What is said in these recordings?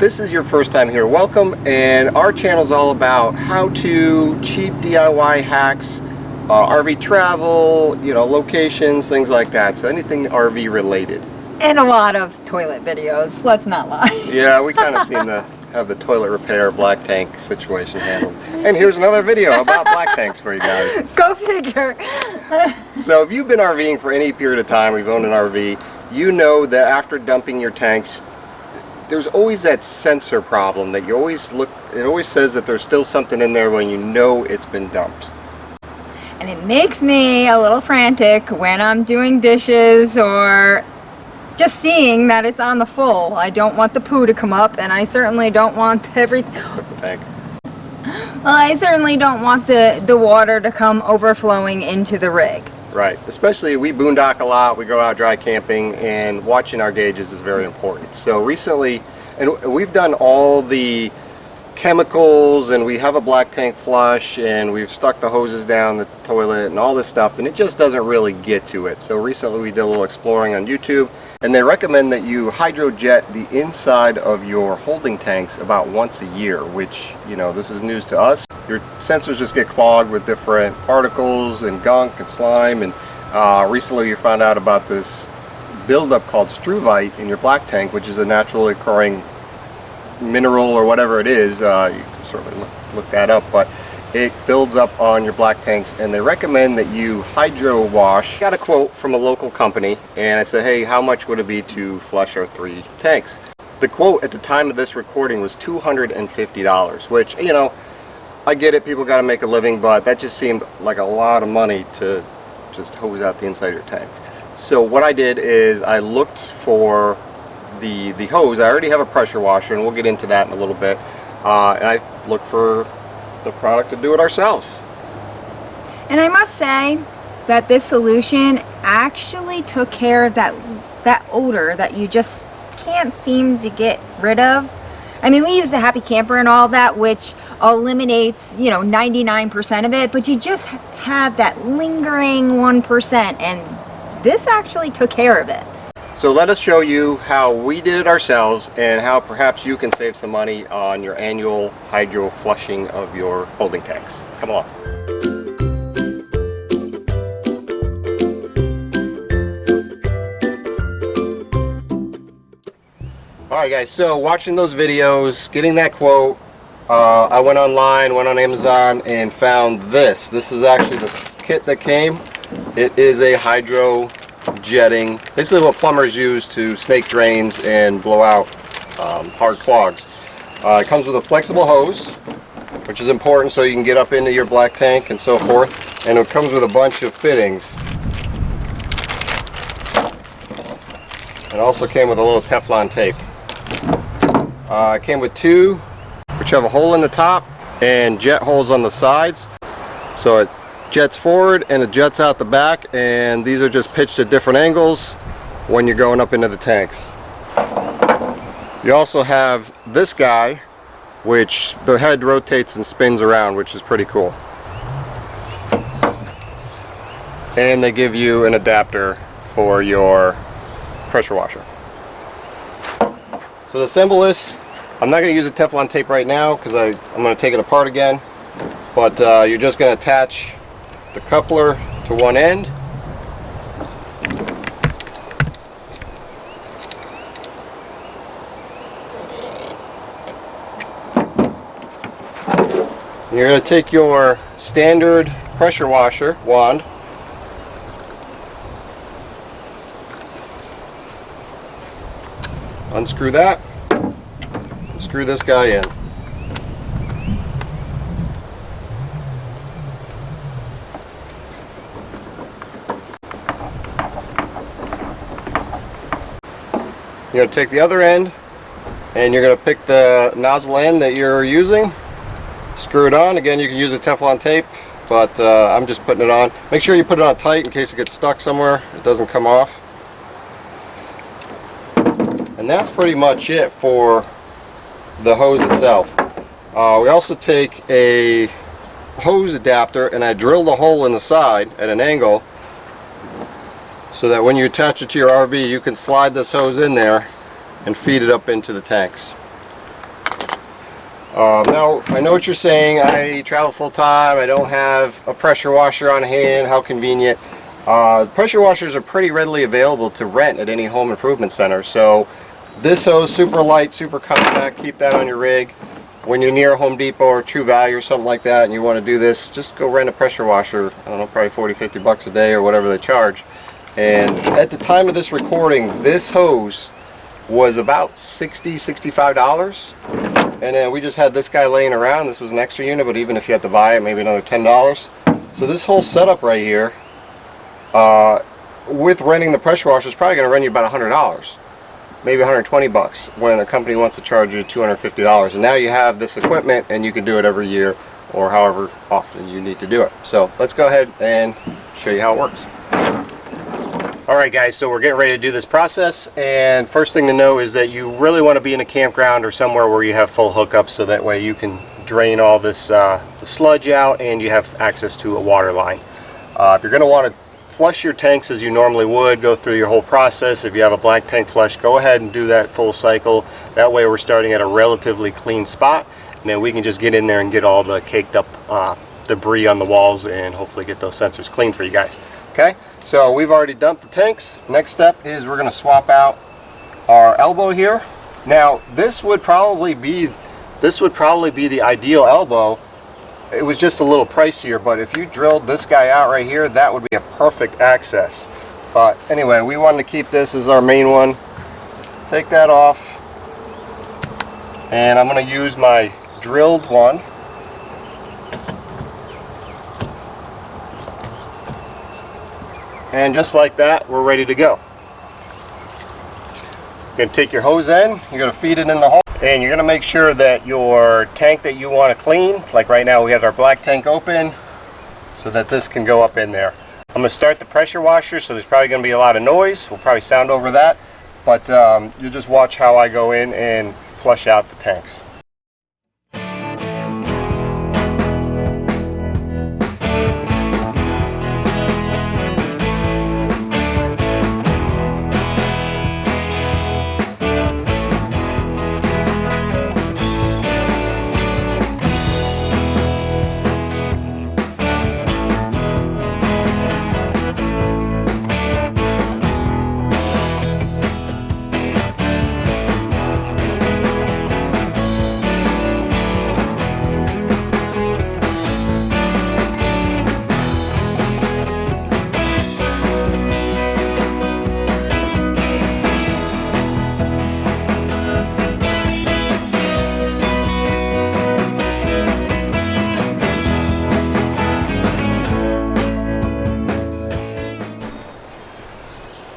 this is your first time here, welcome. And our channel is all about how to cheap DIY hacks, RV travel, locations, things like that. So anything RV related. And a lot of toilet videos, let's not lie. Yeah, we kind of seem to have the toilet repair black tank situation handled. And here's another video about black tanks for you guys. Go figure. So if you've been RVing for any period of time, we've owned an RV, you know that after dumping your tanks, there's always that sensor problem that you always look, it always says that there's still something in there when you know it's been dumped. And it makes me a little frantic when I'm doing dishes or just seeing that it's on the full. I don't want the poo to come up, and I certainly don't want everything. Well, I certainly don't want the water to come overflowing into the rig. Right, especially we boondock a lot, we go out dry camping, and watching our gauges is very important. So recently, and we've done all the chemicals, and we have a black tank flush, and we've stuck the hoses down the toilet and all this stuff, and it just doesn't really get to it. So recently we did a little exploring on YouTube, and they recommend that you hydrojet the inside of your holding tanks about once a year, which, this is news to us. Your sensors just get clogged with different particles and gunk and slime, and recently you found out about this buildup called struvite in your black tank, which is a naturally occurring mineral or whatever it is. You can certainly look that up, but it builds up on your black tanks, and they recommend that you hydro wash. Got a quote from a local company, and I said, hey, how much would it be to flush our 3 tanks? The quote at the time of this recording was $250, which, I get it, people got to make a living, but that just seemed like a lot of money to just hose out the inside of your tanks. So what I did is I looked for the hose. I already have a pressure washer, and we'll get into that in a little bit, and I looked for the product to do it ourselves. And I must say that this solution actually took care of that odor that you just can't seem to get rid of. I mean, we use the Happy Camper and all that, which eliminates 99% of it, but you just have that lingering 1%, and this actually took care of it. So let us show you how we did it ourselves, and how perhaps you can save some money on your annual hydro flushing of your holding tanks. Come along. Alright guys, so watching those videos, getting that quote, I went online, went on Amazon, and found this. This is actually the kit that came. It is a hydro jetting, basically what plumbers use to snake drains and blow out hard clogs. It comes with a flexible hose, which is important so you can get up into your black tank and so forth, and it comes with a bunch of fittings. It also came with a little Teflon tape. It came with 2, which have a hole in the top and jet holes on the sides, so it jets forward and it jets out the back, and these are just pitched at different angles when you're going up into the tanks. You also have this guy, which the head rotates and spins around, which is pretty cool. And they give you an adapter for your pressure washer. So to assemble this, I'm not going to use a Teflon tape right now because I'm going to take it apart again, but you're just going to attach the coupler to one end, and you're going to take your standard pressure washer wand, unscrew that, and screw this guy in. You're going to take the other end, and you're going to pick the nozzle end that you're using, screw it on. Again, you can use a Teflon tape, but I'm just putting it on. Make sure you put it on tight in case it gets stuck somewhere, it doesn't come off. And that's pretty much it for the hose itself. We also take a hose adapter, and I drilled a hole in the side at an angle so that when you attach it to your RV, you can slide this hose in there and feed it up into the tanks. Now, I know what you're saying. I travel full time. I don't have a pressure washer on hand. How convenient. Pressure washers are pretty readily available to rent at any home improvement center. So this hose, super light, super compact. Keep that on your rig. When you're near Home Depot or True Value or something like that and you want to do this, just go rent a pressure washer. I don't know, probably 40, 50 bucks a day or whatever they charge. And at the time of this recording, this hose was about $60, $65. And then we just had this guy laying around. This was an extra unit, but even if you had to buy it, maybe another $10. So this whole setup right here, with renting the pressure washer, is probably going to run you about $100. Maybe 120 bucks when a company wants to charge you $250. And now you have this equipment and you can do it every year or however often you need to do it. So let's go ahead and show you how it works. Alright guys, so we're getting ready to do this process, and first thing to know is that you really want to be in a campground or somewhere where you have full hookups, so that way you can drain all this the sludge out and you have access to a water line. If you're going to want to flush your tanks as you normally would, go through your whole process. If you have a black tank flush, go ahead and do that full cycle. That way we're starting at a relatively clean spot, and then we can just get in there and get all the caked up debris on the walls and hopefully get those sensors clean for you guys. Okay, so we've already dumped the tanks. Next step is we're going to swap out our elbow here. Now this would probably be the ideal elbow. It was just a little pricier, but if you drilled this guy out right here, that would be a perfect access. But anyway, we wanted to keep this as our main one. Take that off, and I'm going to use my drilled one. And just like that, we're ready to go. You're going to take your hose end, you're going to feed it in the hole, and you're going to make sure that your tank that you want to clean, like right now we have our black tank open, so that this can go up in there. I'm going to start the pressure washer, so there's probably going to be a lot of noise. We'll probably sound over that, but you just watch how I go in and flush out the tanks.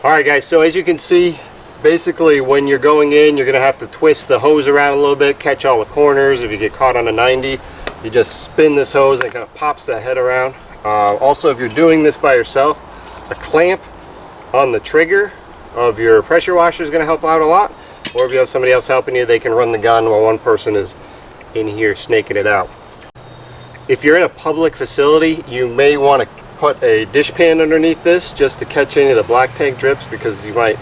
Alright guys, so as you can see, basically when you're going in, you're going to have to twist the hose around a little bit, catch all the corners. If you get caught on a 90, you just spin this hose and it kind of pops that head around. Also, if you're doing this by yourself, a clamp on the trigger of your pressure washer is going to help out a lot. Or if you have somebody else helping you, they can run the gun while one person is in here snaking it out. If you're in a public facility, you may want to put a dish pan underneath this just to catch any of the black tank drips, because you might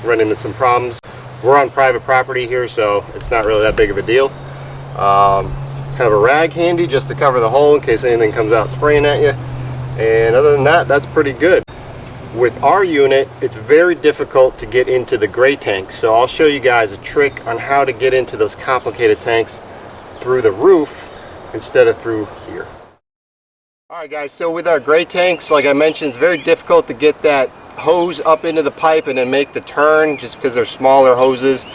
run into some problems. We're on private property here, so it's not really that big of a deal. Have a rag handy just to cover the hole in case anything comes out spraying at you. And other than that, that's pretty good. With our unit, it's very difficult to get into the gray tanks, so I'll show you guys a trick on how to get into those complicated tanks through the roof instead of through here. Alright guys, so with our gray tanks, like I mentioned, it's very difficult to get that hose up into the pipe and then make the turn just because they're smaller hoses.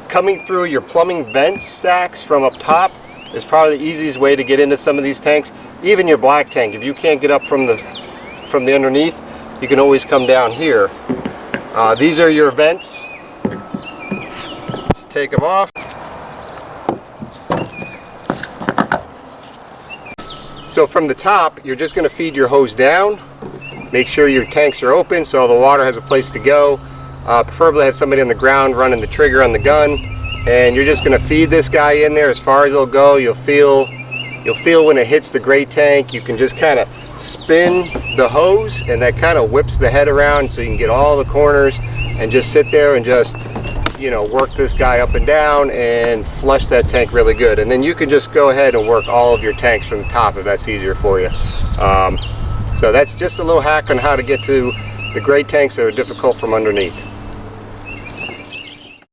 Coming through your plumbing vent stacks from up top is probably the easiest way to get into some of these tanks. Even your black tank, if you can't get up from the underneath, you can always come down here. These are your vents. Just take them off. So from the top, you're just going to feed your hose down. Make sure your tanks are open so all the water has a place to go. Preferably have somebody on the ground running the trigger on the gun. And you're just going to feed this guy in there as far as it'll go. You'll feel when it hits the gray tank, you can just kind of spin the hose, and that kind of whips the head around so you can get all the corners, and just sit there and just you know, work this guy up and down and flush that tank really good. And then you can just go ahead and work all of your tanks from the top if that's easier for you. So that's just a little hack on how to get to the gray tanks that are difficult from underneath.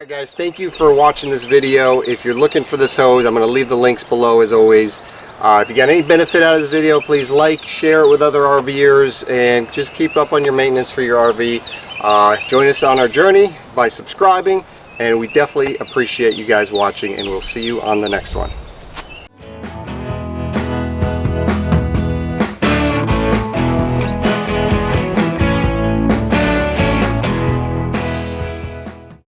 Alright guys, thank you for watching this video. If you're looking for this hose, I'm going to leave the links below as always. If you got any benefit out of this video, please like, share it with other RVers, and just keep up on your maintenance for your RV. Join us on our journey by subscribing, and we definitely appreciate you guys watching, and we'll see you on the next one.